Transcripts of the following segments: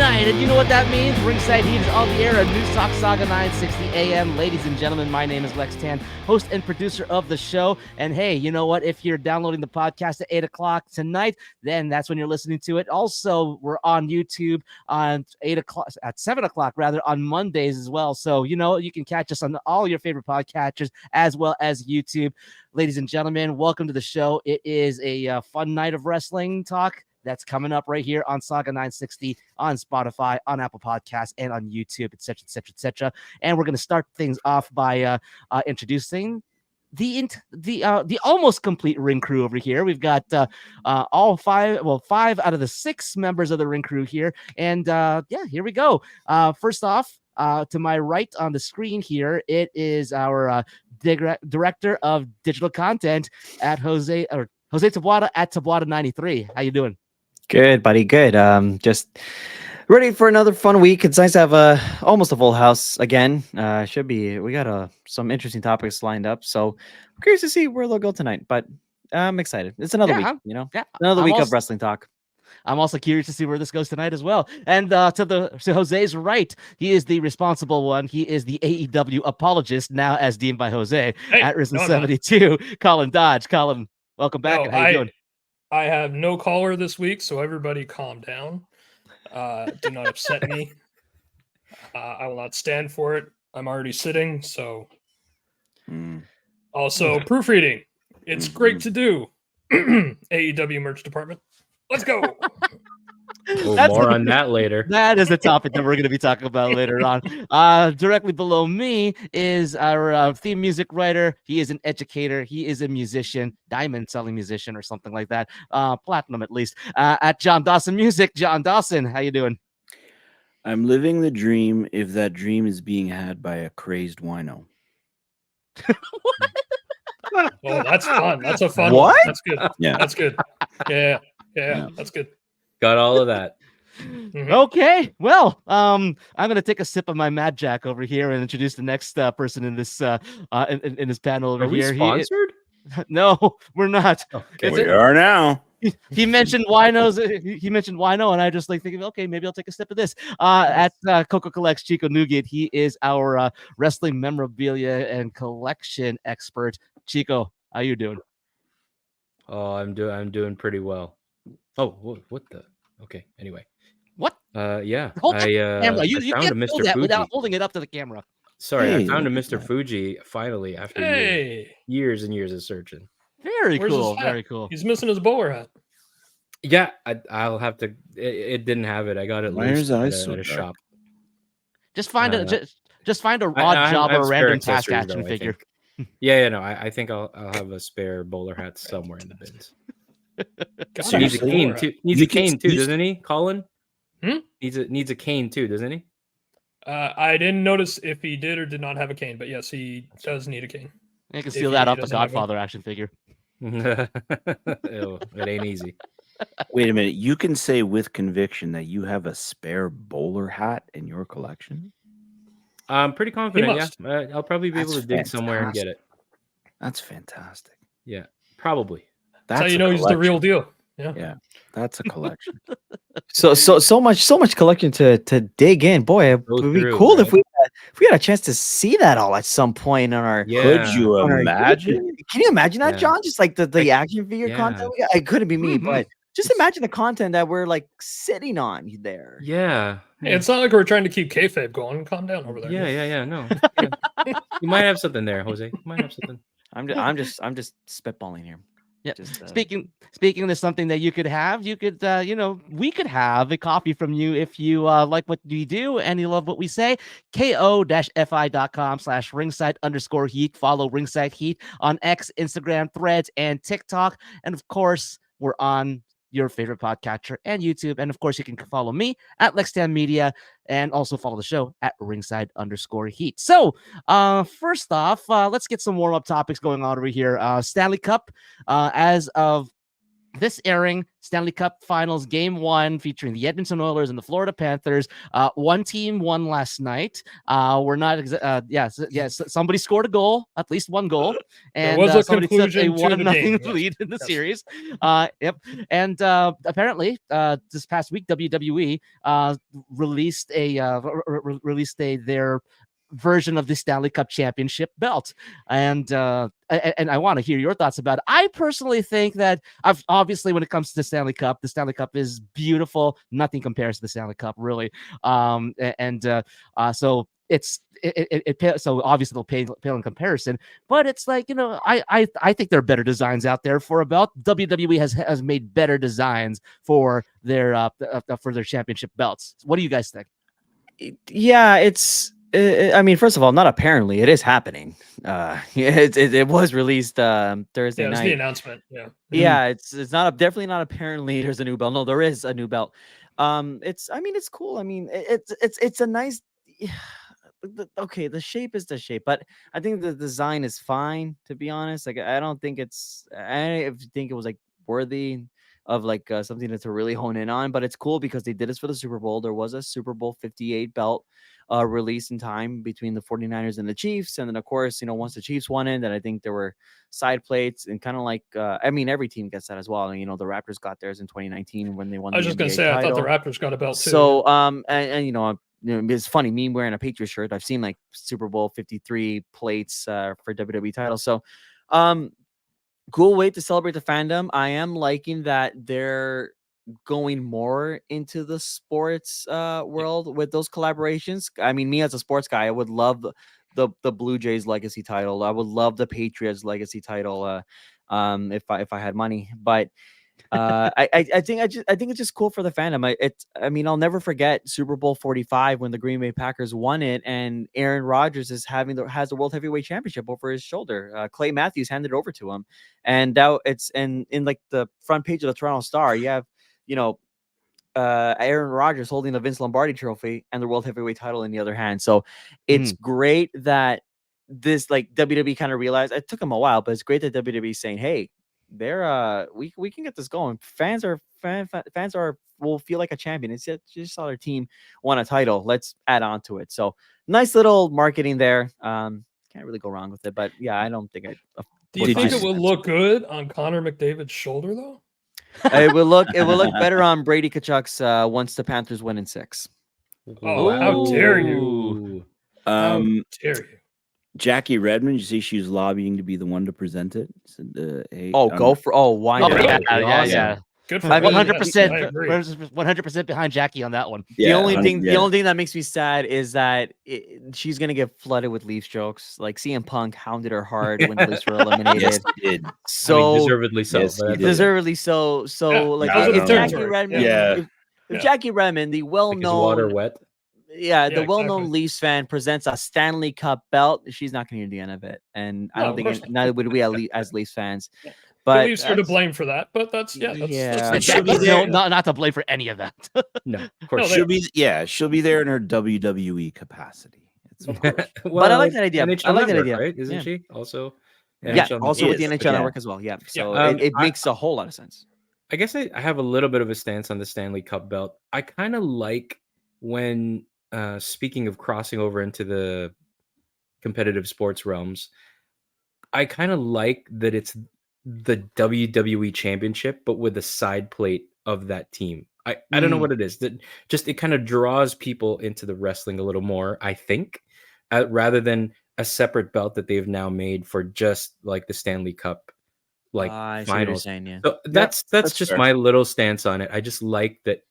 night, and you know what that means? Ringside Heat is on the air at News Talk Sauga 960 AM. Ladies and gentlemen, my name is Lex Tan, host and producer of the show. And hey, you know what? If you're downloading the podcast at 8 o'clock tonight, then that's when you're listening to it. Also, we're on YouTube on 7 o'clock rather, on Mondays as well. So, you know, you can catch us on all your favorite podcatchers as well as YouTube. Ladies and gentlemen, welcome to the show. It is a fun night of wrestling talk that's coming up right here on Sauga 960, on Spotify, on Apple Podcasts, and on YouTube, etc., etc., etc. And we're going to start things off by introducing the almost complete ring crew over here. We've got five out of the 6 members of the ring crew here. And here we go. First off, to my right on the screen here, it is our director of digital content at Jose Taboada at Taboada 93. How you doing? Good, buddy. Good. Just ready for another fun week. It's nice to have almost a full house again. We got some interesting topics lined up. So I'm curious to see where they'll go tonight. But I'm excited. It's another week, another week of wrestling talk. I'm also curious to see where this goes tonight as well. And to Jose's right, he is the responsible one. He is the AEW apologist, now as deemed by Jose, at Risen 72. Colin Dodge. Colin, welcome back. How you doing? I have no caller this week, so everybody calm down. Do not upset me. I will not stand for it. I'm already sitting, so. Also, proofreading. It's great to do. AEW merch department. Let's go. More on that later. That is the topic that we're going to be talking about later on. Directly below me is our theme music writer. He is an educator. He is a musician, diamond selling musician or something like that. Platinum at least. At John Dawson Music. John Dawson, how you doing? I'm living the dream if that dream is being had by a crazed wino. What? Oh, that's fun. That's a fun what? One. That's good. Yeah. That's good. Yeah. That's good. Got all of that. Okay, well, I'm gonna take a sip of my Mad Jack over here and introduce the next person in this in this panel over here. Are we sponsored? No, we're not. Okay. We are now. He mentioned winos. He mentioned wino, and I just thinking, okay, maybe I'll take a sip of this. At Coco Collects, Chico Nuguid. He is our wrestling memorabilia and collection expert. Chico, how you doing? Oh, I'm doing pretty well. Oh, what the? Okay. Anyway. What? Yeah. Hold the camera. You found can't a Mr. hold that Fuji without holding it up to the camera. Sorry, I found a Mr. Fuji finally after years and years of searching. Very Where's cool. his hat? Very cool. He's missing his bowler hat. Yeah, I'll have to. It didn't have it. I got it loose at a shop. Just find a odd job or a random task action figure. Yeah, no. I think I'll have a spare bowler hat somewhere in the bins. God, Needs a cane too. Needs a cane too, doesn't he, Colin? Hmm? Needs a cane too, doesn't he? I didn't notice if he did or did not have a cane, but yes, he does need a cane. You can steal that off the Godfather action figure. Ew, it ain't easy. Wait a minute. You can say with conviction that you have a spare bowler hat in your collection? I'm pretty confident, yeah. I'll probably be able to dig somewhere and get it. That's fantastic. Yeah, probably. That's how you know he's the real deal. Yeah, that's a collection. So much collection to dig in. Boy, it would be cool if we had a chance to see that all at some point on our. Yeah. Could you imagine? Can you imagine that, John? Just like the action figure content. It couldn't be me, but just imagine the content that we're like sitting on there. Yeah. Hey, it's not like we're trying to keep kayfabe going. Calm down over there. Yeah. No. Yeah. You might have something there, Jose. You might have something. I'm just spitballing here. Yeah. Speaking of something that you could have, we could have a copy from you if you like what we do and you love what we say. ko-fi.com/ringside_heat. Follow Ringside Heat on X, Instagram, Threads, and TikTok. And of course, we're on your favorite podcatcher and YouTube. And of course, you can follow me at Lex Tan Media and also follow the show at Ringside_Heat. So first off, let's get some warm-up topics going on over here. Stanley Cup, as of this airing, Stanley Cup Finals Game 1 featuring the Edmonton Oilers and the Florida Panthers. One team won last night. We're not, somebody scored a goal, at least one goal. And was a somebody took a conclusion to the 1-0 game, yes. lead in the Yes. series. Yep. And apparently, this past week, WWE released their version of the Stanley Cup Championship belt, and I want to hear your thoughts about it. I personally think that obviously when it comes to the Stanley Cup is beautiful. Nothing compares to the Stanley Cup, really. So so obviously they'll pale in comparison, but it's like, I think there are better designs out there for a belt. WWE has made better designs for their championship belts. What do you guys think? Yeah, I mean, first of all, not apparently, it is happening. It was released Thursday Yeah, it was night. the announcement. Yeah. Yeah, it's definitely not apparently there's a new belt. No, there is a new belt. It's cool. I mean, it's a nice. Okay, the shape is the shape, but I think the design is fine, to be honest. Like, I don't think I think it was like worthy of like something to really hone in on, but it's cool because they did this for the Super Bowl. There was a Super Bowl 58 belt released in time between the 49ers and the Chiefs. And then, of course, once the Chiefs won it, then I think there were side plates and kind of like, every team gets that as well. And, the Raptors got theirs in 2019 when they won I was the just going to NBA say, title. I thought the Raptors got a belt too. So, it's funny, me wearing a Patriots shirt, I've seen like Super Bowl 53 plates for WWE titles. So, cool way to celebrate the fandom. I am liking that they're going more into the sports world with those collaborations. I mean, me as a sports guy, I would love the Blue Jays legacy title. I would love the Patriots legacy title if I had money. But I think it's just cool for the fandom. I mean, I'll never forget Super Bowl 45 when the Green Bay Packers won it, and Aaron Rodgers has the World Heavyweight Championship over his shoulder. Clay Matthews handed it over to him, and now in like the front page of the Toronto Star, you have Aaron Rodgers holding the Vince Lombardi Trophy and the World Heavyweight title in the other hand. So it's great that this like WWE kind of realized. It took them a while, but it's great that WWE is saying, hey, we can get this going. Fans will feel like a champion. It's just saw their team won a title. Let's add on to it. So nice little marketing there. Can't really go wrong with it. But yeah, I don't think Do you think it will look good on Connor McDavid's shoulder though? It will look better on Brady Kachuk's once the Panthers win in 6. Oh, how dare you! How dare you! Jackie Redmond, you see she was lobbying to be the one to present it. Said, hey, why not? Yeah. Good for 100%, 100% behind Jackie on that one. The only thing that makes me sad is that she's gonna get flooded with Leafs jokes. Like CM Punk hounded her hard when the Leafs were eliminated. Yes, he did. So deservedly so. Yes, he did. Deservedly so. So if Jackie Redmond, if Jackie Redmond, the well-known water wet. The well-known Leafs fan presents a Stanley Cup belt, she's not going to hear the end of it, and I don't think neither would we as Leafs fans. But the Leafs are to blame for that. But that's Jackie's not to blame for any of that. No, of course she'll be there in her WWE capacity. But I like that idea. NHL I like that Network, idea. right? Isn't she also? Also with the NHL Network as well. Yeah, so it makes a whole lot of sense. I guess I have a little bit of a stance on the Stanley Cup belt. I kind of like when. Speaking of crossing over into the competitive sports realms, I kind of like that it's the WWE Championship, but with the side plate of that team. I don't know what it is. That just it kind of draws people into the wrestling a little more, I think, rather than a separate belt that they've now made for just like the Stanley Cup finals. So that's just fair. My little stance on it. I just like that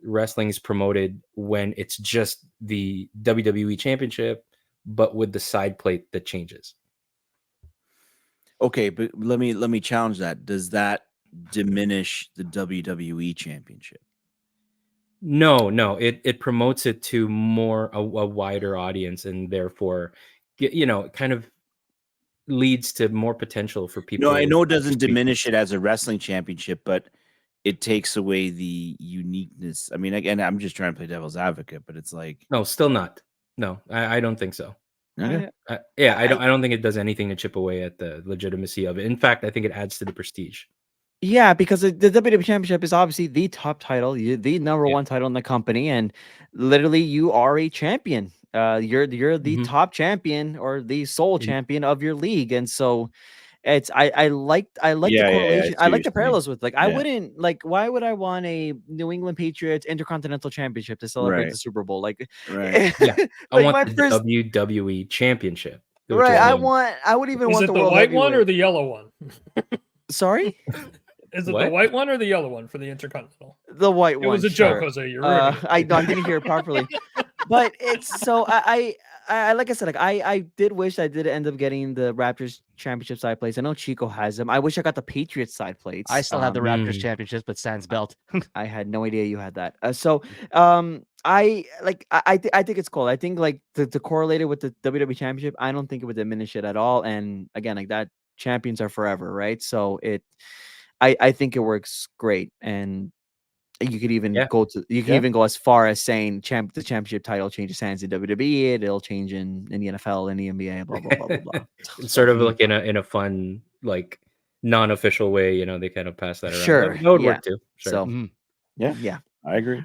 wrestling is promoted when it's just the WWE Championship, but with the side plate that changes. Okay, but let me challenge that. Does that diminish the WWE Championship? No. It promotes it to more a wider audience, and therefore, kind of leads to more potential for people. No, I know it doesn't diminish it as a wrestling championship, but it takes away the uniqueness. I mean, again, I'm just trying to play devil's advocate, but it's like no, still not. No, I don't think so. Okay. I don't think it does anything to chip away at the legitimacy of it. In fact, I think it adds to the prestige. Yeah, because the WWE Championship is obviously the top title, the number Yeah. one title in the company, and literally you are a champion. You're the Mhm. top champion or the sole Mhm. champion of your league, and so it's I like the Yeah, yeah, yeah. I correlation. see I what like you're the saying. parallels with, like, I Yeah. wouldn't, like, why would I want a New England Patriots Intercontinental Championship to celebrate Right. the Super Bowl? Like, Right. Yeah, I like want my the first WWE Championship, which right. is I named would even Is want it the the world white one or heavyweight. the yellow one? Sorry, Is it the What? white one or the yellow one for the Intercontinental? the white It was one, a joke, sure. Jose. You're ruining it. I didn't hear it properly. But it's so like I said, like I did wish I did end up getting the Raptors championship side plates. I know Chico has them. I wish I got the Patriots side plates. I still have the Raptors Mm. championships, but sans belt. I had no idea you had that. I think it's cool. I think, like, to correlate it with the WWE championship, I don't think it would diminish it at all. And again, like, that champions are forever, right? So I think it works great. And you could even Yeah. go as far as saying the championship title changes hands in WWE, it'll change in the NFL, in the NBA, blah blah blah blah blah. It's So sort of like in a fun, like, non-official way, they kind of pass that around. sure, That would yeah. work too. Sure. So Mhm. yeah. I agree.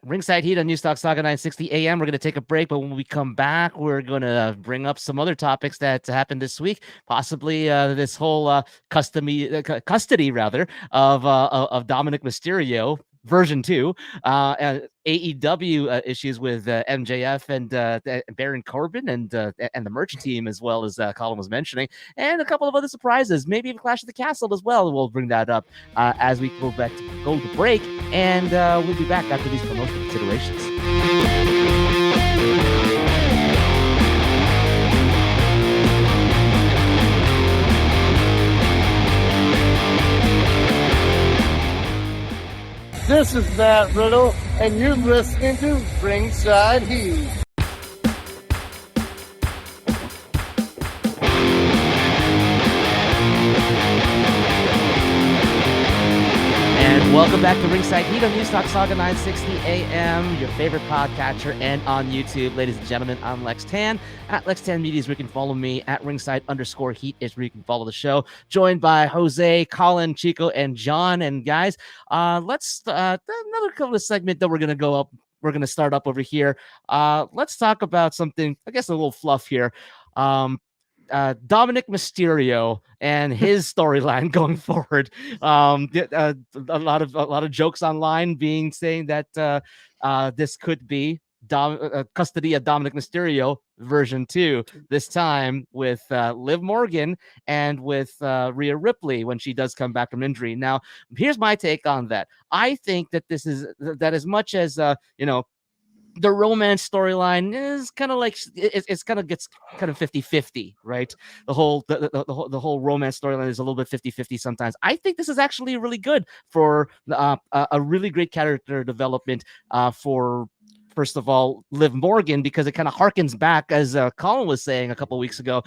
Ringside Heat on Newstalk Saga 960 AM. We're going to take a break, but when we come back, we're going to bring up some other topics that happened this week. Possibly this whole custody rather of Dominik Mysterio version 2, and AEW issues with MJF and Baron Corbin and the merch team, as well as Colin was mentioning, and a couple of other surprises, maybe even Clash of the Castle as well. We'll bring that up as we go to break, and we'll be back after these promotional considerations. This is Matt Riddle, and you're listening to Ringside Heat. And welcome back to Ringside Heat on Newstalk Saga 960 AM, your favorite podcatcher, and on YouTube. Ladies and gentlemen, I'm Lex Tan. At Lex Tan Media is where you can follow me. At Ringside_Heat is where you can follow the show. Joined by Jose, Colin, Chico, and John. And guys, let's another couple of segment that we're gonna go up. We're gonna start up over here. Let's talk about something, I guess, a little fluff here. Dominik Mysterio and his storyline going forward. A lot of jokes online being saying that this could be custody of Dominik Mysterio version 2, this time with Liv Morgan and with Rhea Ripley when she does come back from injury. Now, here's my take on that. I think that this is that as much as the romance storyline is kind of like it's kind of gets kind of 50-50, right? The whole romance storyline is a little bit 50-50 sometimes. I think this is actually really good for a really great character development for, first of all, Liv Morgan, because it kind of harkens back, as Colin was saying a couple weeks ago,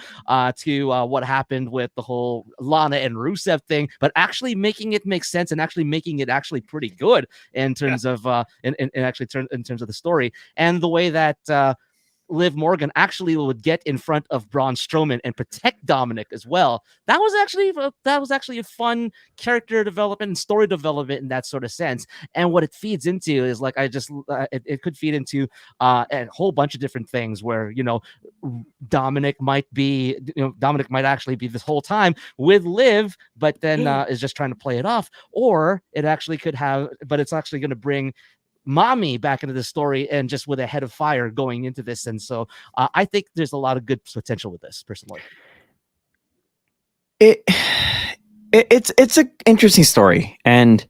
to what happened with the whole Lana and Rusev thing, but actually making it make sense and actually making it actually pretty good in terms of in terms of the story and the way that Liv Morgan actually would get in front of Braun Strowman and protect Dominik as well. That was actually a fun character development and story development in that sort of sense. And what it feeds into is, like, it could feed into a whole bunch of different things where Dominik might actually be this whole time with Liv, but then is just trying to play it off, or it actually could have, but it's actually going to bring Mommy back into the story and just with a head of fire going into this. And so I think there's a lot of good potential with this, personally. It's an interesting story, and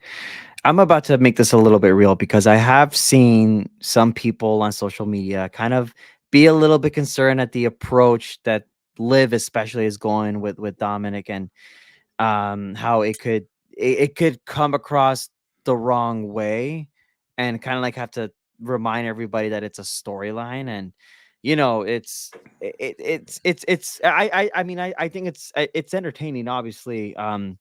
I'm about to make this a little bit real because I have seen some people on social media kind of be a little bit concerned at the approach that Liv especially is going with Dominik, and how it could come across the wrong way, and kind of like have to remind everybody that it's a storyline. And I mean, I think it's entertaining, obviously. I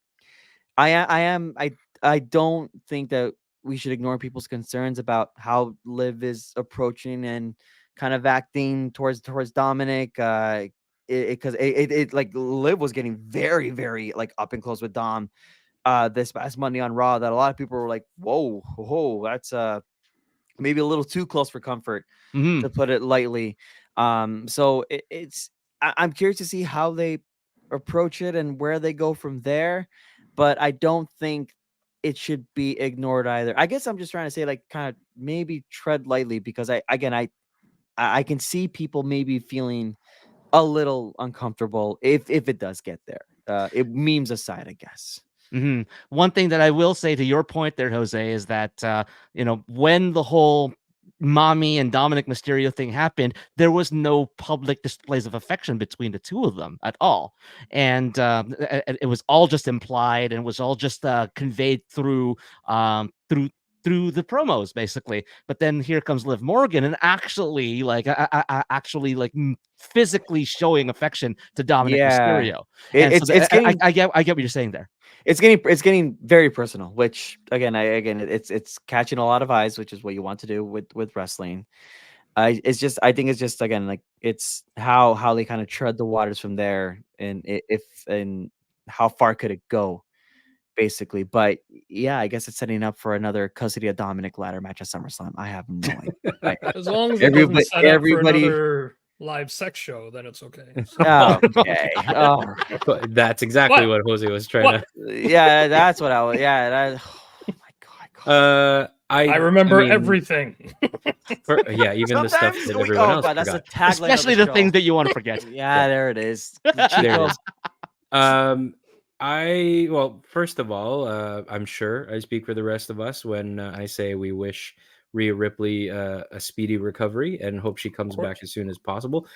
don't think that we should ignore people's concerns about how Liv is approaching and kind of acting towards Dominik, because it like Liv was getting very, very, like, up and close with Dom this past Monday on Raw that a lot of people were like, whoa, that's maybe a little too close for comfort, Mhm. to put it lightly. So I'm curious to see how they approach it and where they go from there, but I don't think it should be ignored either. I guess I'm just trying to say, like, kind of maybe tread lightly, because I can see people maybe feeling a little uncomfortable if it does get there. It memes aside, I guess. One thing that I will say to your point there, Jose, is that when the whole Mommy and Dominik Mysterio thing happened, there was no public displays of affection between the two of them at all, and it was all just implied, and was all just conveyed through the promos, basically. But then here comes Liv Morgan, and actually physically showing affection to Dominik Yeah, Mysterio. it, And so it's getting I get what you're saying there. it's getting very personal, which again it's catching a lot of eyes, which is what you want to do with wrestling. I think it's just, again, like, it's how they kind of tread the waters from there, and and how far could it go, basically. But yeah, I guess it's setting up for another custody of Dominic ladder match at SummerSlam. I have no idea. As long as it doesn't set up for everybody. another live sex show, then it's okay. Okay. Oh, But that's exactly what Jose was trying to. yeah, that's what I was. Yeah, that. Oh my god. I remember everything. Even the stuff that everyone else that's a forgot. tagline, Especially the things that you want to forget. Yeah, there it is. There it is. Well, first of all, I'm sure I speak for the rest of us when I say we wish Rhea Ripley a speedy recovery and hope she comes back as soon as possible.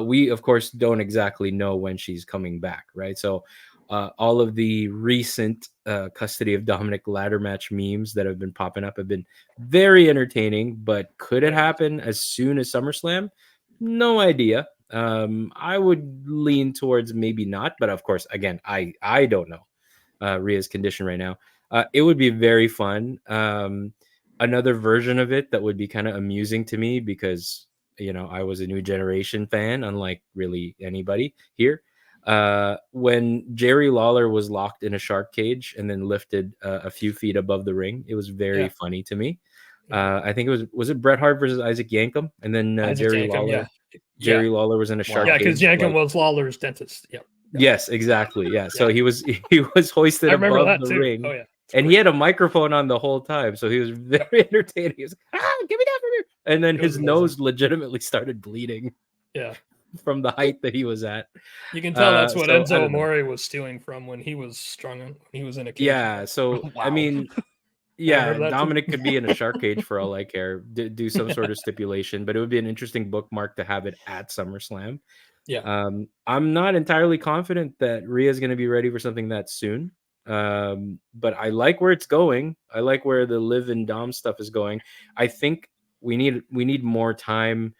We, of course, don't exactly know when she's coming back, right? So all of the recent custody of Dominic ladder match memes that have been popping up have been very entertaining, but could it happen as soon as SummerSlam? No idea. I would lean towards maybe not, but of course, again, I don't know Rhea's condition right now. It would be very fun. Another version of it that would be kind of amusing to me, because I was a New Generation fan, unlike really anybody here. When Jerry Lawler was locked in a shark cage and then lifted a few feet above the ring, it was very funny to me. I think it was it Bret Hart versus Isaac Yankem, and then Jerry Yankem, Lawler. Jerry Lawler was in a shark cage. Yeah, because Yankem was Lawler's dentist. Yeah. Yes, exactly. Yeah. So he was hoisted above the ring. Oh yeah. And he had a microphone on the whole time, so he was very entertaining. He was like, give me that from here. And then his nose legitimately started bleeding. Yeah. From the height that he was at. You can tell that's what Enzo Amore was stealing from when he was strung in, when he was in a cage. Yeah, so wow. I mean, yeah, Dominik could be in a shark cage for all I care. Do some sort of stipulation, but it would be an interesting bookmark to have it at SummerSlam. Yeah. I'm not entirely confident that Rhea's going to be ready for something that soon. But I like where it's going. I like where the Liv and Dom stuff is going. I think we need more time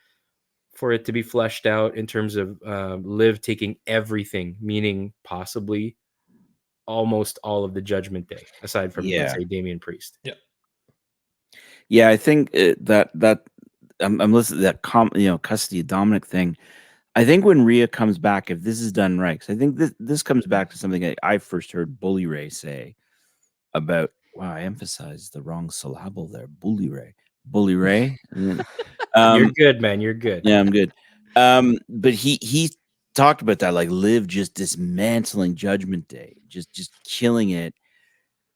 for it to be fleshed out in terms of Liv taking everything, meaning possibly almost all of the Judgment Day, aside from let's say Damian Priest. Yeah, I think that I'm listening to that custody of Dominik thing. I think when Rhea comes back, if this is done right, because I think this comes back to something I first heard Bully Ray say about. Wow, I emphasized the wrong syllable there. Bully Ray. You're good, man. You're good. Yeah, I'm good. But he talked about that, like Liv just dismantling Judgment Day, just killing it.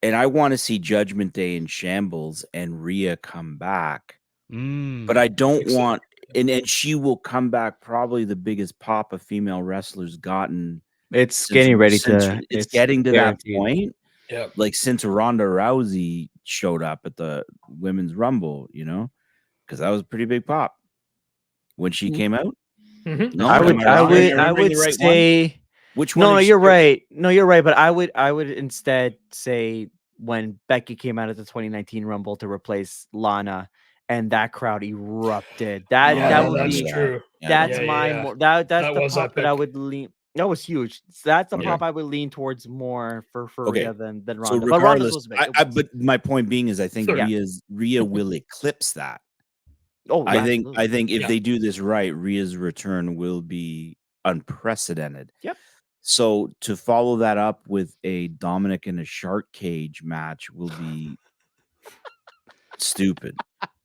And I want to see Judgment Day in shambles and Rhea come back. But I don't want, and she will come back probably the biggest pop a female wrestler's gotten. It's getting ready it's getting to guaranteed. That point. Yeah, like since Ronda Rousey showed up at the Women's Rumble, because that was a pretty big pop when she came out. Mm-hmm. No, I would say which one? No, you're right. No, you're right. But I would instead say when Becky came out at the 2019 Rumble to replace Lana, and that crowd erupted. That would that's be true. That's yeah. That's that the was pop epic. that I would lean. That was huge. So that's the pop I would lean towards more for Rhea than Ronda. So regardless, but my point being is I think Rhea will eclipse that. Oh, I think if they do this right, Rhea's return will be unprecedented. Yep. So to follow that up with a Dominik in a shark cage match will be stupid.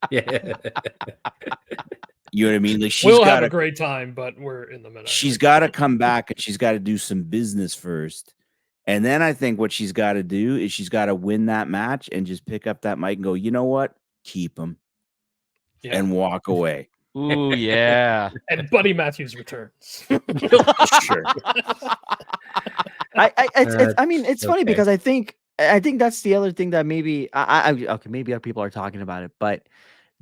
Yeah. You know what I mean? Like We'll have a great time, but we're in the middle. She's got to come back and she's got to do some business first. And then I think what she's got to do is she's got to win that match and just pick up that mic and go, you know what? Keep him. Yeah. And walk away. Ooh, yeah. And Buddy Matthews returns. Sure. I mean, it's funny okay. because I think that's the other thing that maybe okay, maybe other people are talking about it, but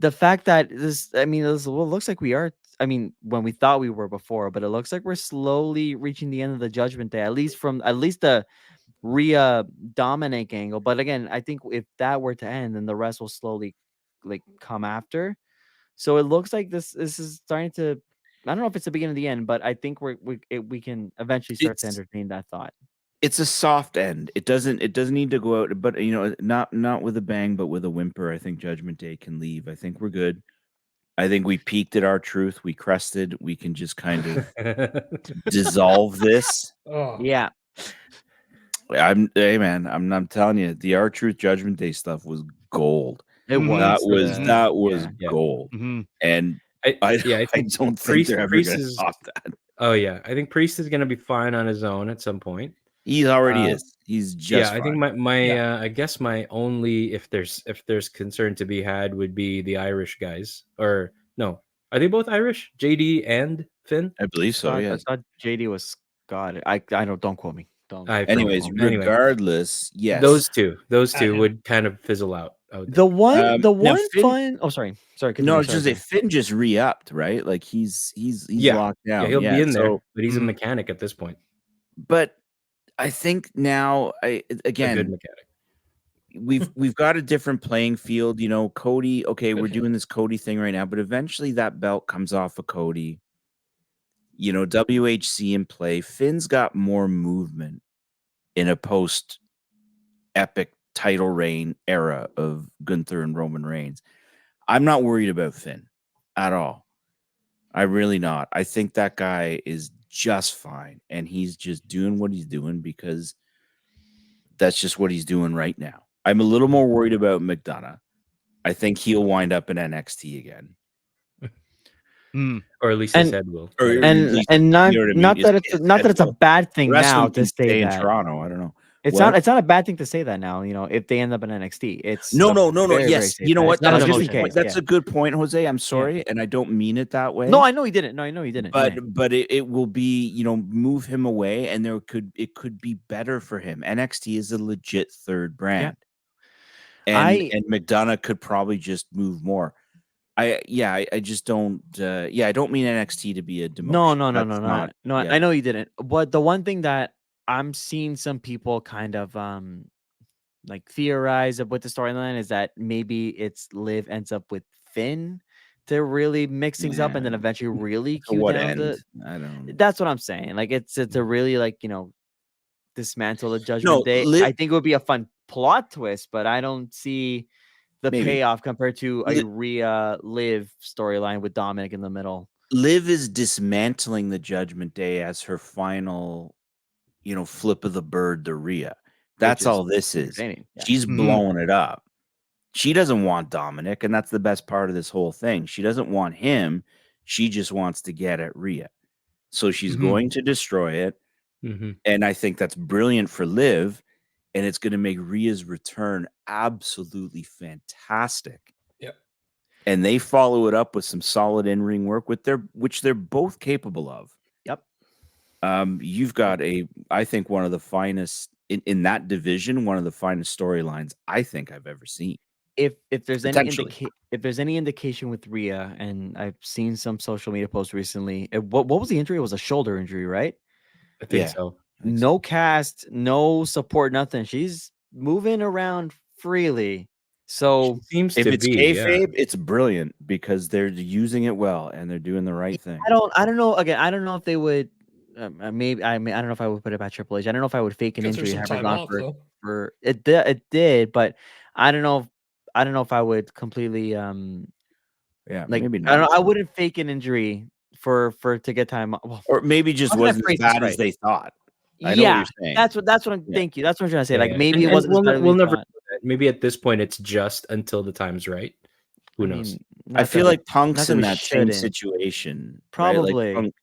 the fact that this looks like we are. I mean, when we thought we were before, but it looks like we're slowly reaching the end of the Judgment Day, at least the Rhea Dominik angle. But again, I think if that were to end, then the rest will slowly like come after. So it looks like this is starting to. I don't know if it's the beginning of the end, but I think we can eventually start to entertain that thought. It's a soft end. It doesn't need to go out, but not with a bang, but with a whimper. I think Judgment Day can leave. I think we're good. I think we peaked at our truth. We crested. We can just kind of dissolve this. Oh. Yeah. I'm telling you, the our truth Judgment Day stuff was gold. It was. That was gold. Mm-hmm. And I don't think they're ever going to top that. Oh yeah, I think Priest is going to be fine on his own at some point. He already is. He's just I think my I guess my only if there's concern to be had would be the Irish guys. Or no, are they both Irish? JD and Finn? I believe so. Yes. I thought JD was Scottish. I don't quote me. Anyways, regardless, yes, those two would kind of fizzle out. The one Finn, fun. Oh, sorry. No, it's just Finn just re-upped, right? Like he's locked down. Yeah, he'll be in there, but he's a Mhm. mechanic at this point. But I think now, A good mechanic. we've got a different playing field. You know, Cody. Okay, we're doing this Cody thing right now, but eventually that belt comes off of Cody. You know, WHC in play. Finn's got more movement in a post-epic title reign era of Gunther and Roman Reigns. I'm not worried about Finn at all. I'm really not. I think that guy is just fine, and he's just doing what he's doing because that's just what he's doing right now. I'm a little more worried about McDonough. I think he'll wind up in NXT again. Or at least his head will. And not that it's a bad thing now to say that. In Toronto, I don't know. It's not a bad thing to say that now. You know, if they end up in NXT, it's no. very, Yes, very you know what? That's A good point, Jose. I'm sorry, and I don't mean it that way. No, I know he didn't. No, I know he didn't. But it will be, move him away, and it could be better for him. NXT is a legit third brand, and McDonough could probably just move more. I just don't. I don't mean NXT to be a demotion. No. I know he didn't. But the one thing that I'm seeing some people kind of like theorize with the storyline is that maybe it's Liv ends up with Finn to really mix things up and then eventually really to what end? I don't. That's what I'm saying. Like it's a really dismantle the Judgment Day. I think it would be a fun plot twist, but I don't see the payoff compared to a Rhea Liv storyline with Dominik in the middle. Liv is dismantling the Judgment Day as her final, flip of the bird to Rhea. That's all this is. Yeah. She's blowing it up. She doesn't want Dominik, and that's the best part of this whole thing. She doesn't want him. She just wants to get at Rhea. So she's going to destroy it. Mm-hmm. And I think that's brilliant for Liv. And it's going to make Rhea's return absolutely fantastic. Yep. And they follow it up with some solid in-ring work which they're both capable of. Yep. You've got I think one of the finest in that division, one of the finest storylines I think I've ever seen. If there's any indication with Rhea, and I've seen some social media posts recently, what was the injury? It was a shoulder injury, right? I think so. No cast, no support, nothing. She's moving around freely. So if it's kayfabe, it's brilliant because they're using it well and they're doing the right thing. I don't know. Again, I don't know if they would. Maybe I don't know if I would put it by Triple H. I don't know if I would fake an injury. For it did, but I don't know. I don't know if I would completely. Maybe not. I don't know. I wouldn't fake an injury for to get time. Or maybe just wasn't as bad as they thought. I know what you're saying. That's what I'm thank you. That's what I'm trying to say. Like maybe it And wasn't. we'll never know that. Maybe at this point it's just until the time's right. Who knows? I feel like Punk's that in we that same shouldn't. situation. Probably. Right? Like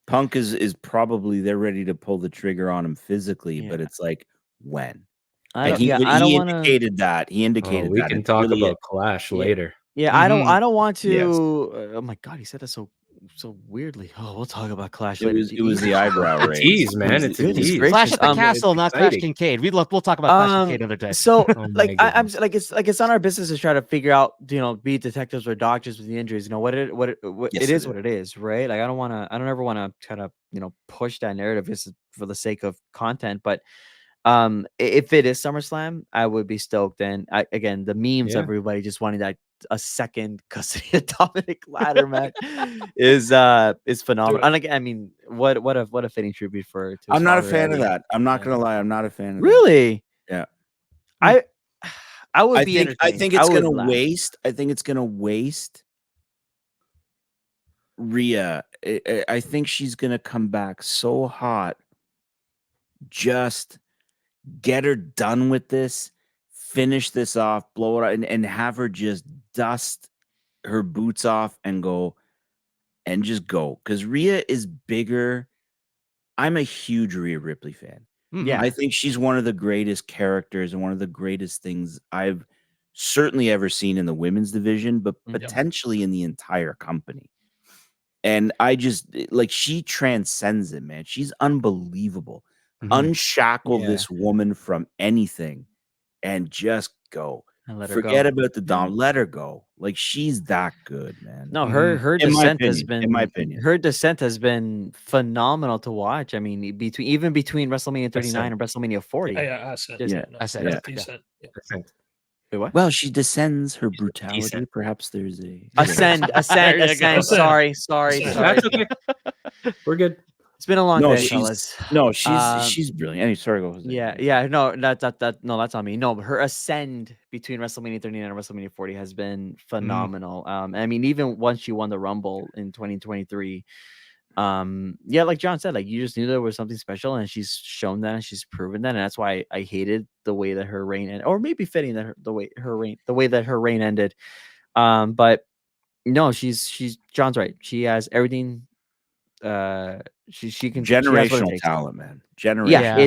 Punk is probably they're ready to pull the trigger on him physically, but it's like when. I And don't he want to. indicated that. He indicated we that. can It's talk really about Clash later. Yeah, I don't want to. Yes. Oh my god, he said that so weirdly. Oh, we'll talk about Clash It later. was the eyebrow raise. Tease, man. It's a Goodness tease. gracious. Clash at the Um, Castle, not Clash exciting. Kincaid. We'll talk about Clash Kincaid another day. So Oh like my I'm goodness. like it's on our business to try to figure out, be detectives or doctors with the injuries. You know what it Yes, it is it what it is, right? Like I don't ever want to try to push that narrative just for the sake of content. But if it is SummerSlam, I would be stoked. And again, the memes, Yeah. everybody just wanting that a second custody of Dominik ladder match is phenomenal. And again, I mean, what a fitting tribute for. To I'm his not a father, fan of Eddie. that. I'm not gonna lie. I'm not a fan of that. Really? Yeah. I would I be think entertained. it's would gonna laugh. waste. I think it's gonna waste Rhea. I think she's gonna come back so hot. Just get her done with this, finish this off, blow it out, and have her just dust her boots off and go. Because Rhea is bigger. I'm a huge Rhea Ripley fan. Yeah. I think she's one of the greatest characters and one of the greatest things I've certainly ever seen in the women's division, but potentially in the entire company. And I just like she transcends it, man. She's unbelievable. Unshackle this woman from anything and just go. And let her Forget go. about the Dom. Let her go. Like she's that good, man. No, her In my descent has opinion, been in my opinion. her descent has been phenomenal to watch. I mean, between WrestleMania 39 and WrestleMania 40. I said. Decent. Wait, what? Well, she descends her brutality. Perhaps there's a Ascend. Sorry. That's okay. We're good. It's been a long No, day, fellas. she's brilliant. Anyway, sorry, go. Yeah. No, that's on me. No, her ascend between WrestleMania 39 and WrestleMania 40 has been phenomenal. I mean, even once she won the Rumble in 2023, like John said, like you just knew there was something special, and she's shown that and she's proven that, and that's why I hated the way that her reign ended, or maybe fitting that the way that her reign ended. But no, she's John's right. She has everything. She can Generational talent, man. Generational. Yeah,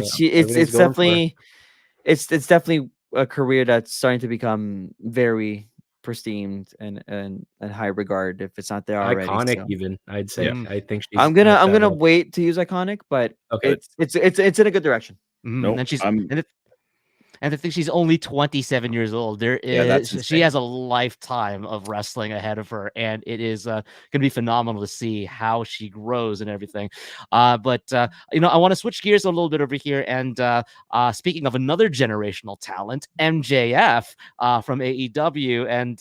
it's definitely a career that's starting to become very pristine and high regard if it's not there already. Iconic, so. even I'd say. I think she's. I'm gonna wait to use iconic, but it's in a good direction. Nope, and I think she's only 27 years old. She has a lifetime of wrestling ahead of her, and it is going to be phenomenal to see how she grows and everything. But I want to switch gears a little bit over here. And speaking of another generational talent, MJF from AEW, and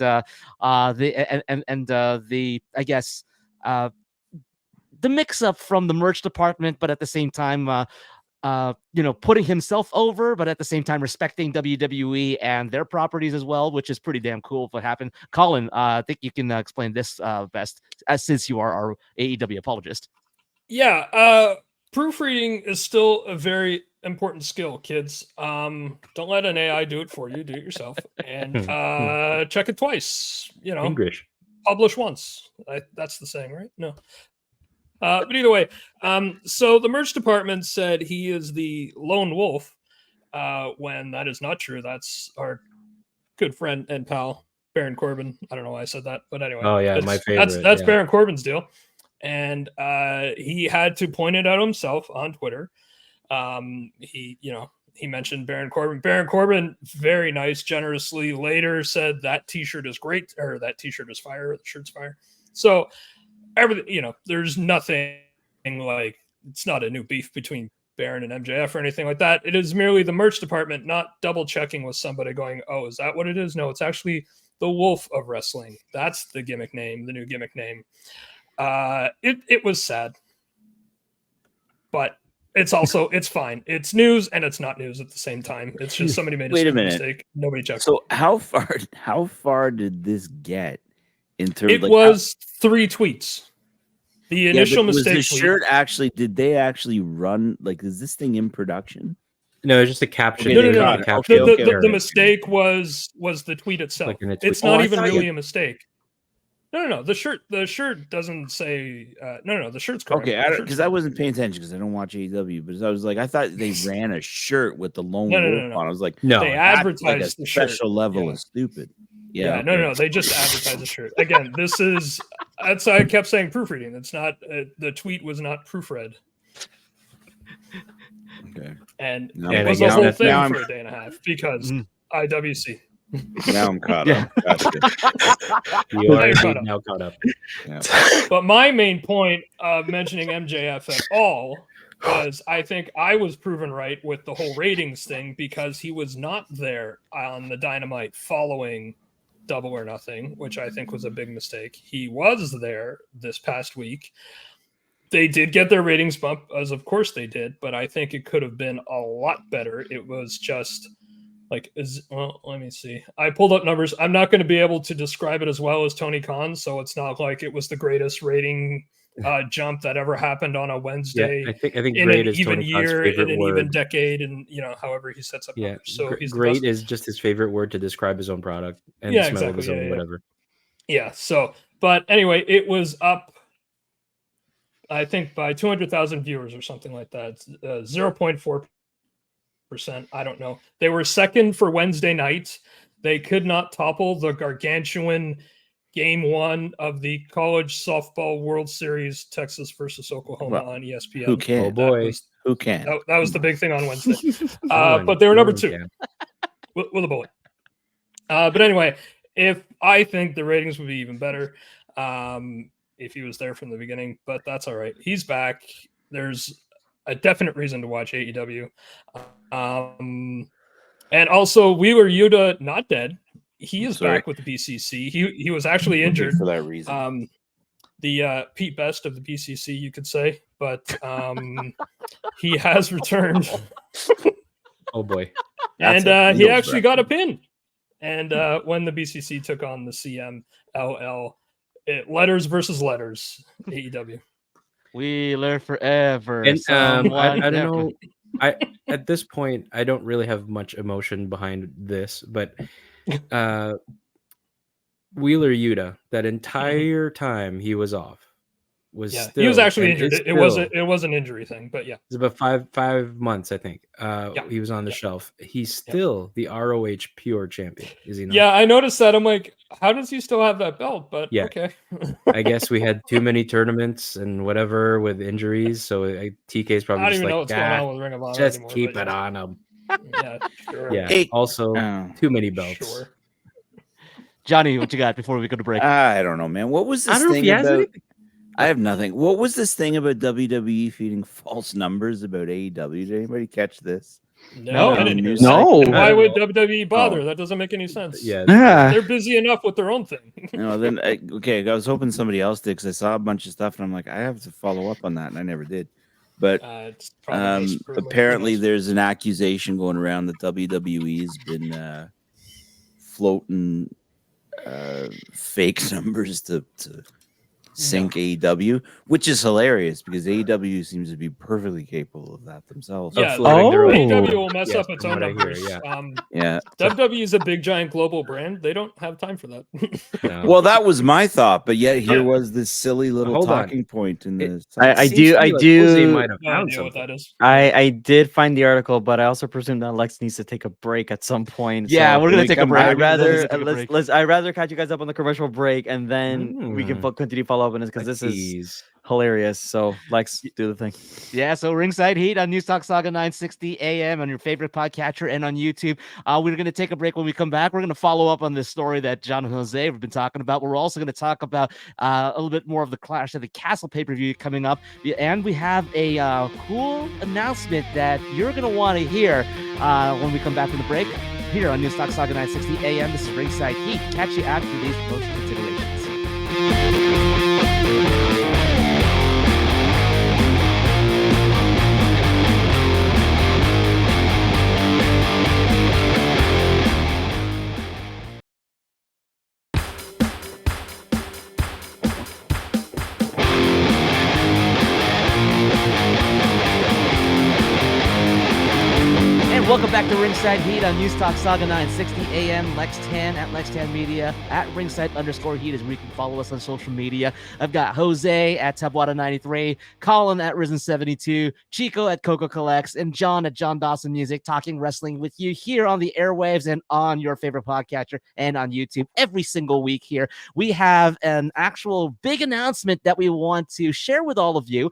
the mix-up from the merch department, but at the same time. Putting himself over, but at the same time respecting WWE and their properties as well, which is pretty damn cool if it happened. Colin, I think you can explain this best, since you are our AEW apologist. Yeah, proofreading is still a very important skill, kids. Don't let an AI do it for you. Do it yourself, and check it twice. English. Publish once. That's the saying, right? No. But either way, so the merch department said he is the lone wolf, when that is not true. That's our good friend and pal, Baron Corbin. I don't know why I said that, but anyway. Oh, yeah, my favorite. That's Baron Corbin's deal. And he had to point it out himself on Twitter. He mentioned Baron Corbin. Baron Corbin, very nice, generously later said that t-shirt is great, or that t-shirt is fire, the shirt's fire. So everything, there's nothing like, it's not a new beef between Baron and MJF or anything like that. It is merely the merch department not double checking with somebody going, oh, is that what it is? No, it's actually the Wolf of Wrestling. That's the gimmick name, the new gimmick name. It was sad, but it's fine. It's news and it's not news at the same time. It's just somebody made a mistake. Nobody checked. So how far did this get? It was 3 tweets. The initial was mistake the tweet. shirt actually? Did they actually run? Like, is this thing in production? No, it's just a caption. Okay, No, They no, were no. the it. caption. Okay, The okay. mistake was the tweet itself. Clicking a tweet. It's not I even thought really you- a mistake. No. The shirt doesn't say. No. The shirt's correct. Okay, The shirt's because I correct. wasn't paying attention because I don't watch AEW, but I was like, I thought they ran a shirt with the lone No, wolf no. on. I was like, No, They that's advertised like a the shirt. special level Yeah. of stupid. Yeah, Yeah, no. They just advertised the shirt. Again, this is. That's why I kept saying proofreading. It's not. The tweet was not proofread, Okay. and No, it and was I a guess whole that's- thing now for a day and a half because IWC. Now I'm caught up. Gotcha. you are You're caught indeed up. now caught up. Yeah. But my main point of mentioning MJF at all was I think I was proven right with the whole ratings thing because he was not there on the Dynamite following Double or Nothing, which I think was a big mistake. He was there this past week. They did get their ratings bump, as of course they did, but I think it could have been a lot better. It was just let me see. I pulled up numbers. I'm not going to be able to describe it as well as Tony Khan, so it's not like it was the greatest rating jump that ever happened on a Wednesday. Yeah, I think in great an is even Tony Khan's year, in favorite an word. even decade, and however he sets up Yeah, numbers. So he's the great best. is just his favorite word to describe his own product and Yeah, the smell of exactly. his own Yeah. whatever. Yeah. So, but anyway, it was up, I think, by 200,000 viewers or something like that. 0.4%. I don't know. They were second for Wednesday night. They could not topple the gargantuan Game 1 of the College Softball World Series, Texas versus Oklahoma Well, on ESPN. Who can? Oh boy. That was, Who can? that was the big thing on Wednesday. Someone- But they were number someone 2. can. With a bullet. But anyway, if I think the ratings would be even better if he was there from the beginning, but that's all right. He's back. There's a definite reason to watch AEW. And also, Wheeler Yuta not dead. He is Sorry. back with the BCC. He was actually injured. For that reason. The Pete Best of the BCC, you could say, but he has returned. Oh boy. That's And a he real actually got a reference. pin. And when the BCC took on the CMLL, letters versus letters, AEW. Wheeler forever. And I someone don't never- know. At this point, I don't really have much emotion behind this, but Wheeler Yuta, that entire time he was off, was Yeah, still, he was actually and injured. is It was an injury thing, but yeah. It's about five months, I think. Yeah. He was on the shelf. He's still the ROH Pure champion, is he not? Yeah, I noticed that. I'm like, how does he still have that belt? But Yeah. okay. I guess we had too many tournaments and whatever with injuries, so TK's I probably don't just even know like, what's going on with Ring of Honor just anymore, keep but it on him. Yeah, sure. Yeah. Hey, Also, too many belts. Sure. Johnny, what you got before we go to break? I don't know, man. What was this I don't know if thing he has about? anything. I have nothing. What was this thing about WWE feeding false numbers about AEW? Did anybody catch this? No, I No, didn't hear news that. No. Why would WWE bother? Oh. That doesn't make any sense. Yeah. Yeah. They're busy enough with their own thing. Then okay, I was hoping somebody else did because I saw a bunch of stuff and I'm like, I have to follow up on that, and I never did. But It's probably just rumor. apparently, Who knows? there's an accusation going around that WWE's been floating fake numbers to sync AEW, which is hilarious because AEW seems to be perfectly capable of that themselves. Yeah, floating their own- AEW will mess Yes, up its from own what I hear, numbers. yeah. Yeah. WWE is a big giant global brand. They don't have time for that. No. Well, that was my thought, but yet here was this silly little Hold on. talking point in the. I Seems do- to me I like do- Jose might have No found idea what something. that is. I did find the article, but I also presume that Lex needs to take a break at some point. Yeah, so we're gonna we take a come break. back, I'd We're gonna rather take a break. I'd rather catch you guys up on the commercial break, and then we can continue follow up on this because this is Jeez. hilarious. So Lex, do the thing. Yeah, so Ringside Heat on News Talk Saga 960 AM on your favorite podcatcher and on YouTube. We're going to take a break. When we come back, we're going to follow up on this story that John and Jose have been talking about. We're also going to talk about a little bit more of the Clash of the Castle pay-per-view coming up. And we have a cool announcement that you're going to want to hear when we come back from the break here on News Talk Saga 960 AM. This is Ringside Heat. Catch you after these post considerations. Welcome back to Ringside Heat on News Talk Sauga 960 AM. Lex Tan at Lex Tan Media at Ringside_Heat is where you can follow us on social media. I've got Jose at Taboada 93, Colin at Risen 72, Chico at Coco Collects, and John at John Dawson Music, talking wrestling with you here on the airwaves and on your favorite podcatcher and on YouTube every single week here. We have an actual big announcement that we want to share with all of you.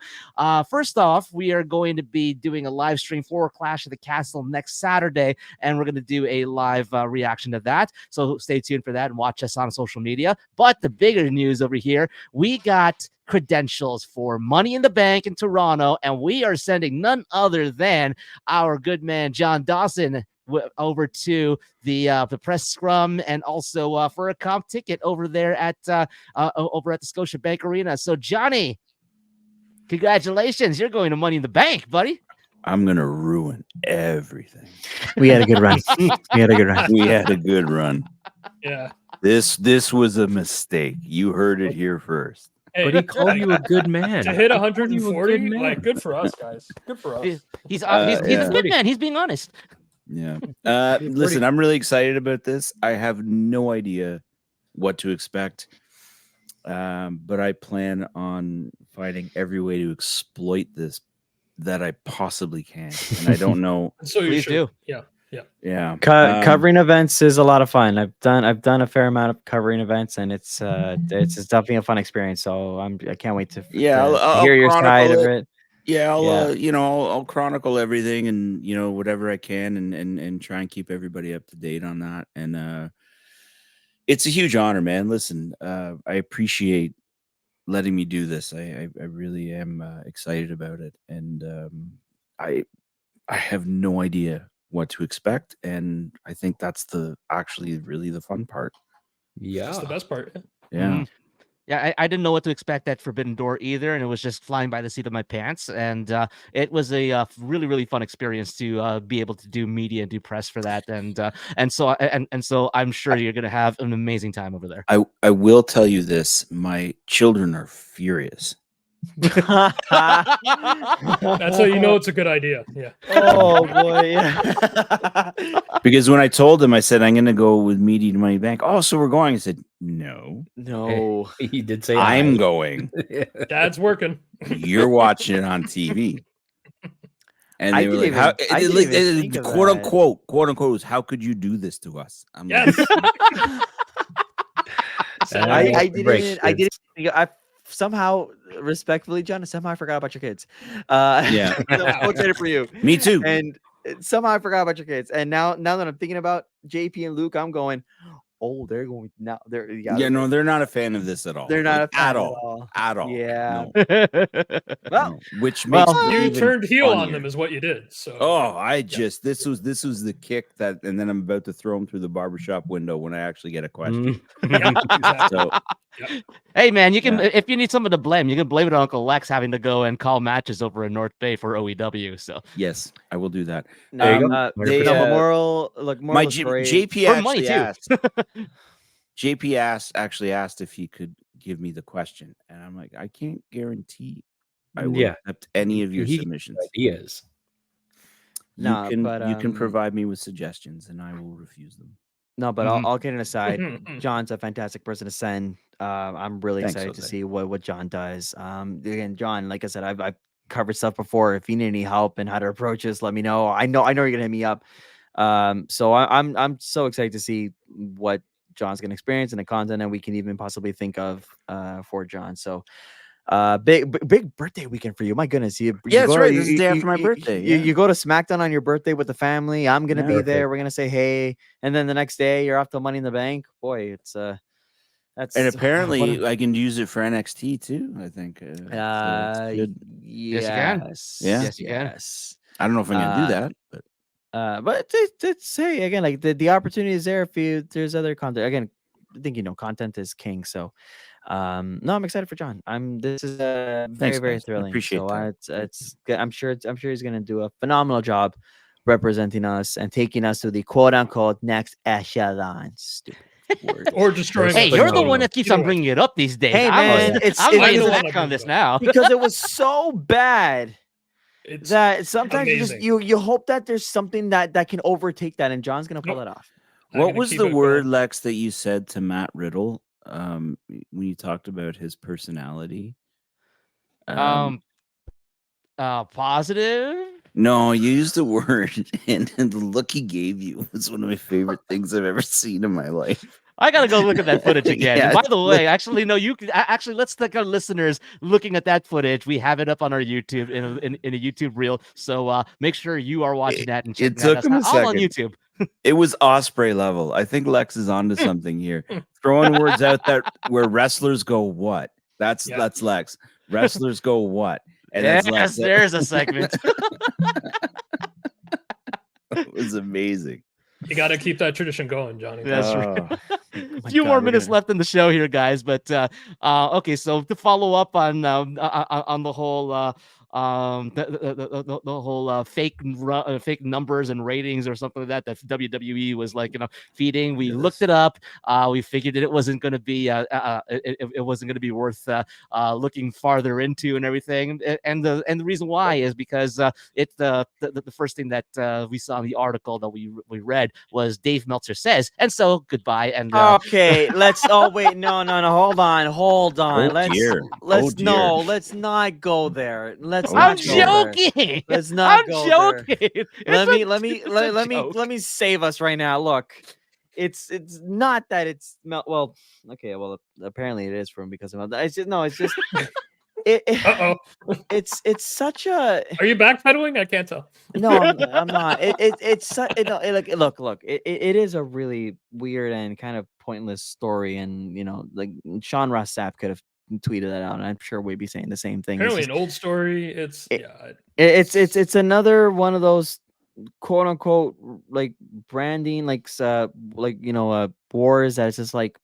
First off, we are going to be doing a live stream for Clash of the Castle next Saturday, and we're going to do a live reaction to that. So stay tuned for that and watch us on social media. But the bigger news over here, we got credentials for Money in the Bank in Toronto, and we are sending none other than our good man John Dawson over to the press scrum, and also for a comp ticket over there at the Scotiabank Arena. So Johnny, congratulations, you're going to Money in the Bank, buddy. I'm gonna ruin everything. We had a good run. We had a good run. Yeah. This was a mistake. You heard it here first. Hey, But he called you a good man. to hit You a 140, good man. like, good for us, guys. Good for us. He's yeah. a good man. He's being honest. Yeah. Listen, I'm really excited about this. I have no idea what to expect. But I plan on finding every way to exploit this that I possibly can. And I don't know. So you Please should. do. Yeah. Yeah. Yeah. Covering events is a lot of fun. I've done a fair amount of covering events, and it's definitely a fun experience. So I can't wait to I'll hear your side of chronicle it. Yeah, I'll chronicle everything and whatever I can and try and keep everybody up to date on that. And it's a huge honor, man. Listen, I appreciate letting me do this. I really am excited about it, and I have no idea what to expect, and I think that's really the fun part. Yeah. That's the best part. Yeah. Mhm. Yeah, I didn't know what to expect at Forbidden Door either, and it was just flying by the seat of my pants. And it was a really, really fun experience to be able to do media and do press for that. And so I'm sure you're going to have an amazing time over there. I will tell you this: my children are furious. That's how you know it's a good idea. Yeah. Oh boy, yeah. Because when I told them, I said I'm going to go with Media to Money Bank. Oh, so we're going? I said no. No. He did say I'm going. Dad's working. You're watching it on TV. And I they were didn't like, even- I didn't even think of quote that. unquote, was, how could you do this to us? I'm Yes. I didn't. I somehow respectfully, John, somehow I forgot about your kids. Yeah. I'm so excited for you. Me too. And somehow I forgot about your kids. And now that I'm thinking about JP and Luke, I'm going, oh, they're going now. No, they're not a fan of this at all. They're not a fan at all. At all. Yeah. No. Well, No. Which makes it You even turned heel on funnier. them is what you did. So Oh, this was the kick that, and then I'm about to throw him through the barbershop window when I actually get a question. yeah, exactly. So Hey, man, you can if you need someone to blame, you can blame it on Uncle Lex having to go and call matches over in North Bay for OEW. So yes, I will do that. no, you go. Moral My was great. JP For money, actually too. asked. JP actually asked if he could give me the question, and I'm like, I can't guarantee I will accept any of your He- submissions. Ideas. Nah, you can but, provide me with suggestions, and I will refuse them. No, but Mhm. all kidding aside, John's a fantastic person to send. I'm really Thanks, excited to Jose. see what John does. Again, John, like I said, I've covered stuff before. If you need any help and how to approach this, let me know. I know you're gonna hit me up. So I'm so excited to see what John's gonna experience and the content that we can even possibly think of for John. So big birthday weekend for you. My goodness. You Yeah, that's go- right. you- This is the day you- after my you- birthday, You, yeah. you go to SmackDown on your birthday with the family. I'm gonna be Yeah. there. We're gonna say hey, and then the next day you're off to Money in the Bank. Boy, it's that's And what apparently, a- I can use it for NXT too. I think. So it's good. Yes, you can. Yeah. Yes, you can. Yes. I don't know if I'm gonna do that, but It's hey again, like the opportunity is there if there's other content. Again, I think content is king. So no, I'm excited for John. This is very, Thanks, very guys. I thrilling. appreciate So that. it's good. I'm sure he's gonna do a phenomenal job representing us and taking us to the quote unquote next echelon. Stupid word. or destroying. Hey, us. you're the Either one way. that keeps Either on way. bringing it up these days. Hey, man, I'm it's- laying I'm the the one back that on brings this it up. now. Because it was so bad. It's that sometimes amazing. you hope that there's something that can overtake that, and John's gonna pull Nope. that off. I'm What gonna was keep the it word, going. Lex, that you said to Matt Riddle when you talked about his personality? Um, positive. No, you used the word, and the look he gave you was one of my favorite things I've ever seen in my life. I gotta go look at that footage again. Yeah, And by the it's way, actually, no, you actually let's thank our listeners looking at that footage. We have it up on our YouTube in a YouTube reel. So make sure you are watching that and checking It that. took That's him a all on second. YouTube. It was Osprey level. I think Lex is onto something here. Throwing words out that where wrestlers go what? That's Yeah. Lex. Wrestlers go what? And that's Lex. Yes, there's a segment. It was amazing. You got to keep that tradition going, Johnny. That's right. Oh, A my few God, more we're minutes gonna- left in the show here, guys. But okay, so to follow up on the whole the whole fake numbers and ratings or something like that WWE was like feeding. We looked it up. We figured that it wasn't going to be it wasn't going to be worth looking farther into and everything. And the reason why is because it's the first thing that we saw in the article that we read was Dave Meltzer says, and so goodbye. And Okay, let's. Oh wait, no. Hold on. Oh Let's dear. let's Oh dear. no. Let's not go there. Let's Oh, I'm not go there. joking. Let's not I'm go there. joking. Let It's a me joke. let me save us right now. Look, it's not that it's well. Okay, well apparently it is for him because of it's just no. It's just Uh-oh. it's such a Are you backpedaling? I can't tell. no. I'm not. Look. It is a really weird and kind of pointless story, and like Sean Ross Sapp could have tweeted that out, and I'm sure we'd be saying the same thing. Apparently an old story. It's It's another one of those quote unquote like branding like wars that's just like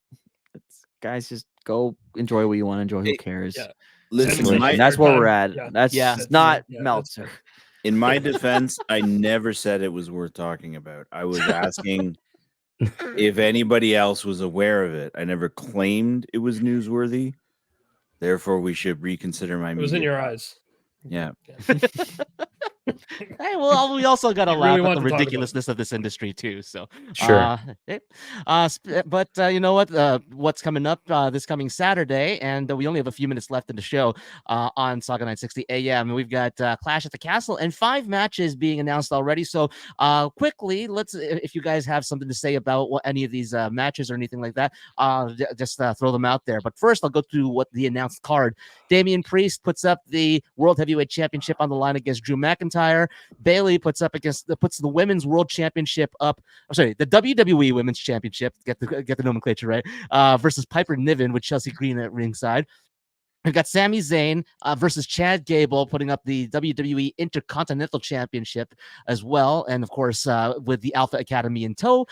guys just go enjoy what you want to enjoy. Who Hey, cares? yeah. Listen, Censorship That's for where we're time. at. Yeah. That's Yeah. not Yeah, that's Meltzer. in my defense, I never said it was worth talking about. I was asking if anybody else was aware of it. I never claimed it was newsworthy. Therefore, we should reconsider my It was in media your thought. eyes. Yeah. Hey, well, we also got to You laugh really at want the to talk about it. ridiculousness of this industry too. So, Sure. but you know what? What's coming up this coming Saturday, and we only have a few minutes left in the show on Sauga 960 AM. We've got Clash at the Castle and 5 matches being announced already. So, quickly, if you guys have something to say about any of these matches or anything like that, just throw them out there. But first, I'll go through what the announced card. Damian Priest puts up the World Heavyweight Championship on the line against Drew McIntyre. Bayley puts the Women's World Championship up. I'm sorry, the WWE Women's Championship. Get the nomenclature right. Versus Piper Niven with Chelsea Green at ringside. We've got Sami Zayn versus Chad Gable putting up the WWE Intercontinental Championship as well. And of course, with the Alpha Academy in tow,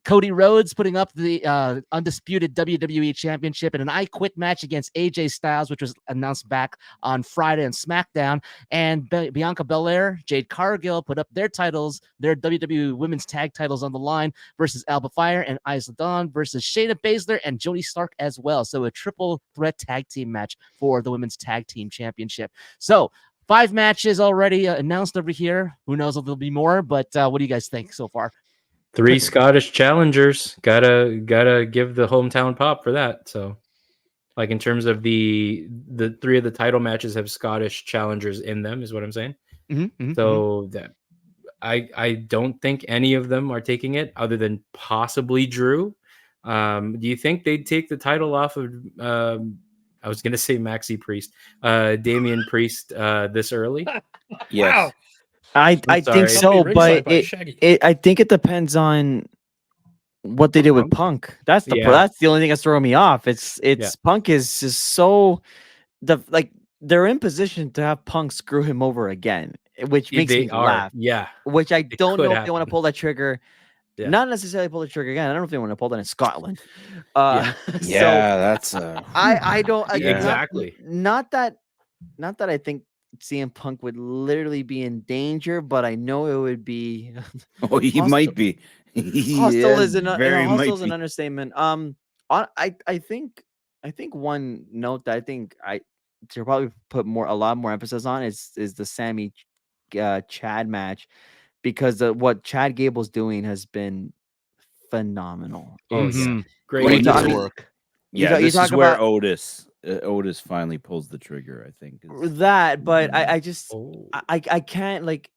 Cody Rhodes putting up the undisputed WWE Championship in an I Quit match against AJ Styles, which was announced back on Friday on SmackDown. And Bianca Belair, Jade Cargill put up their WWE Women's Tag titles on the line versus Alba Fire and Isla Dawn versus Shayna Baszler and Jody Stark as well. So a triple threat tag team match for the Women's Tag Team Championship. So 5 matches already announced over here. Who knows if there'll be more, but what do you guys think so far? 3 Scottish challengers. Gotta give the hometown pop for that. So, like in terms of the 3 of the title matches have Scottish challengers in them, is what I'm saying. So that I don't think any of them are taking it, other than possibly Drew. Do you think they'd take the title off of? I was gonna say Maxi Priest, Damian Priest, this early. Yes. Wow. I I'm think sorry. so, Somebody but ringside by Shaggy. I think it depends on what they did with Punk. That's the Yeah. that's the only thing that's throwing me off. It's Yeah. Punk is just so they're in position to have Punk screw him over again, which makes They me are. laugh. Yeah. Which I don't know could if they want to happen. pull that trigger. Yeah. Not necessarily pull the trigger again. I don't know if they want to pull that in Scotland. Yeah. Yeah, that's I don't Yeah. Exactly. Not that I think CM Punk would literally be in danger, but I know it would be Oh, he Hostile- might be. He hostile is an very hostile might is an be. understatement. I think one note that I think I should probably put a lot more emphasis on is the Sammy Chad match, because what Chad Gable's doing has been phenomenal. Oh, It's, Mhm. Great. when you Great talk- work. Yeah, you this talk is where about Otis finally pulls the trigger, I think. that, but I just Oh. I can't like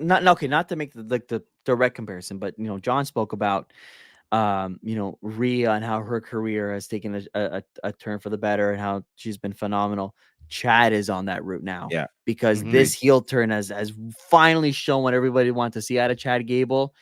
not to make the direct comparison, but John spoke about Rhea and how her career has taken a turn for the better and how she's been phenomenal. Chad is on that route now. Yeah. Because Mhm. this heel turn has finally shown what everybody wanted to see out of Chad Gable.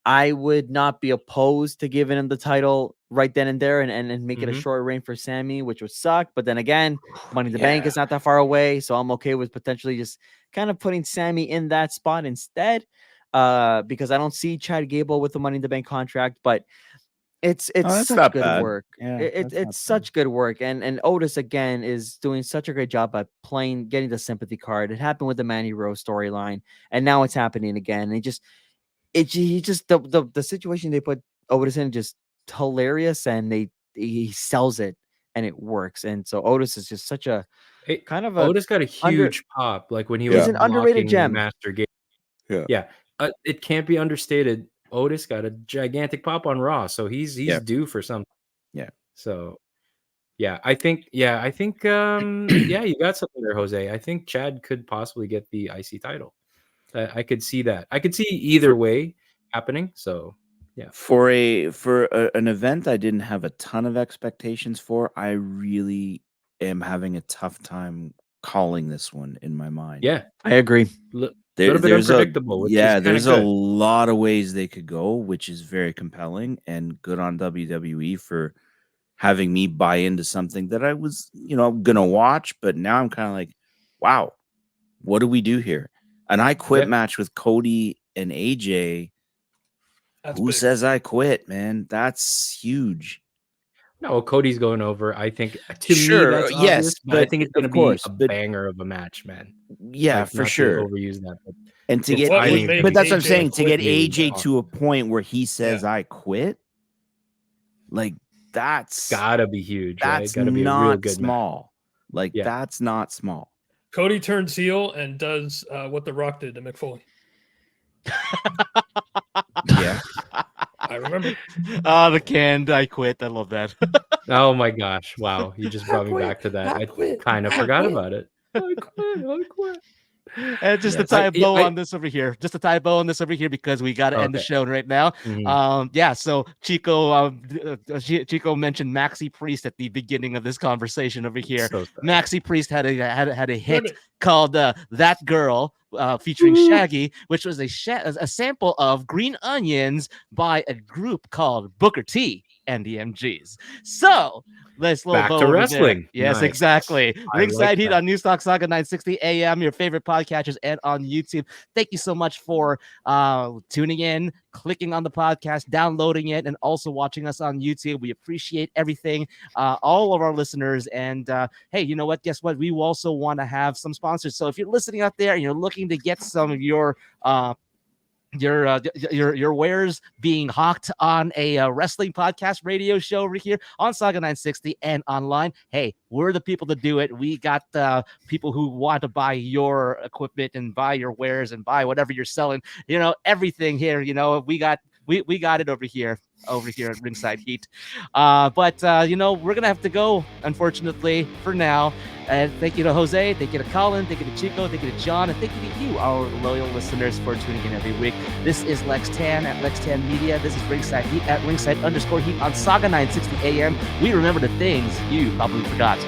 I would not be opposed to giving him the title right then and there and make it a Mhm. short reign for Sammy, which would suck. But then again, Money in the Bank Yeah. is not that far away, so I'm okay with potentially just kind of putting Sammy in that spot instead. Because I don't see Chad Gable with the Money in the Bank contract, but it's that's such not good bad. work. Yeah, It's that's not such good work, and Otis again is doing such a great job at getting the sympathy card. It happened with the Manny Rose storyline, and now it's happening again. And the situation they put Otis in just hilarious, and he sells it and it works. And so Otis is just such a Hey, kind of a Otis got a huge pop, like when he He's was an underrated blocking gem. Master Gate. Yeah. Yeah, it can't be understated. Otis got a gigantic pop on Raw, so he's Yeah. due for something. Yeah. So, I think you got something there, Jose. I think Chad could possibly get the IC title. I could see that. I could see either way happening. So, yeah. For an event I didn't have a ton of expectations for, I really am having a tough time calling this one in my mind. Yeah, I agree. little bit There's unpredictable. Which is there's kinda a good. lot of ways they could go, which is very compelling, and good on WWE for having me buy into something that I was, gonna watch, but now I'm kind of like, wow, what do we do here? An I Quit Yeah. match with Cody and AJ. That's Who big. says I quit, man? That's huge. No, Cody's going over. I think to me Sure, that's yes, obvious, but I but think it's of going to be course, a but- banger of a match, man. Yeah, Like, for not to sure. overuse that, but And to it's- get What I would think make but that's what I'm AJ saying. To get quit AJ me. to a point where he says I quit, like that's gotta be huge, right? that's Gotta be a real not good match. small. Like Yeah. that's not small. Cody turns heel and does what The Rock did to Mick Foley. Yeah. I remember. The canned I quit. I love that. Oh my gosh! Wow, you just brought me back to that. I kind of forgot about it. I quit. And just to Yes. tie a bow I- on this over here, because we got to end the Okay. show right now. Mhm. So Chico mentioned Maxi Priest at the beginning of this conversation over here. So sorry. Maxi Priest had a hit Good. called "That Girl," featuring Shaggy, which was a sample of "Green Onions" by a group called Booker T and the MGs. So let's Back bow to over there. wrestling. Yes, Nice. exactly. I Ringside like Heat that. on Newstalk Saga 960 AM, your favorite podcatchers, and on YouTube. Thank you so much for tuning in, clicking on the podcast, downloading it, and also watching us on YouTube. We appreciate everything, all of our listeners. And hey, you know what? Guess what? We also want to have some sponsors. So if you're listening out there and you're looking to get some of your wares being hawked on a wrestling podcast radio show over here on Saga 960 and online, hey, we're the people to do it. We got people who want to buy your equipment and buy your wares and buy whatever you're selling, everything here. We got it over here at Ringside Heat. But we're gonna have to go, unfortunately, for now. And thank you to Jose, thank you to Colin, thank you to Chico, thank you to John, and thank you to you, our loyal listeners, for tuning in every week. This is Lex Tan at Lex Tan Media. This is Ringside Heat at Ringside_Heat on Saga 960 AM. We remember the things you probably forgot.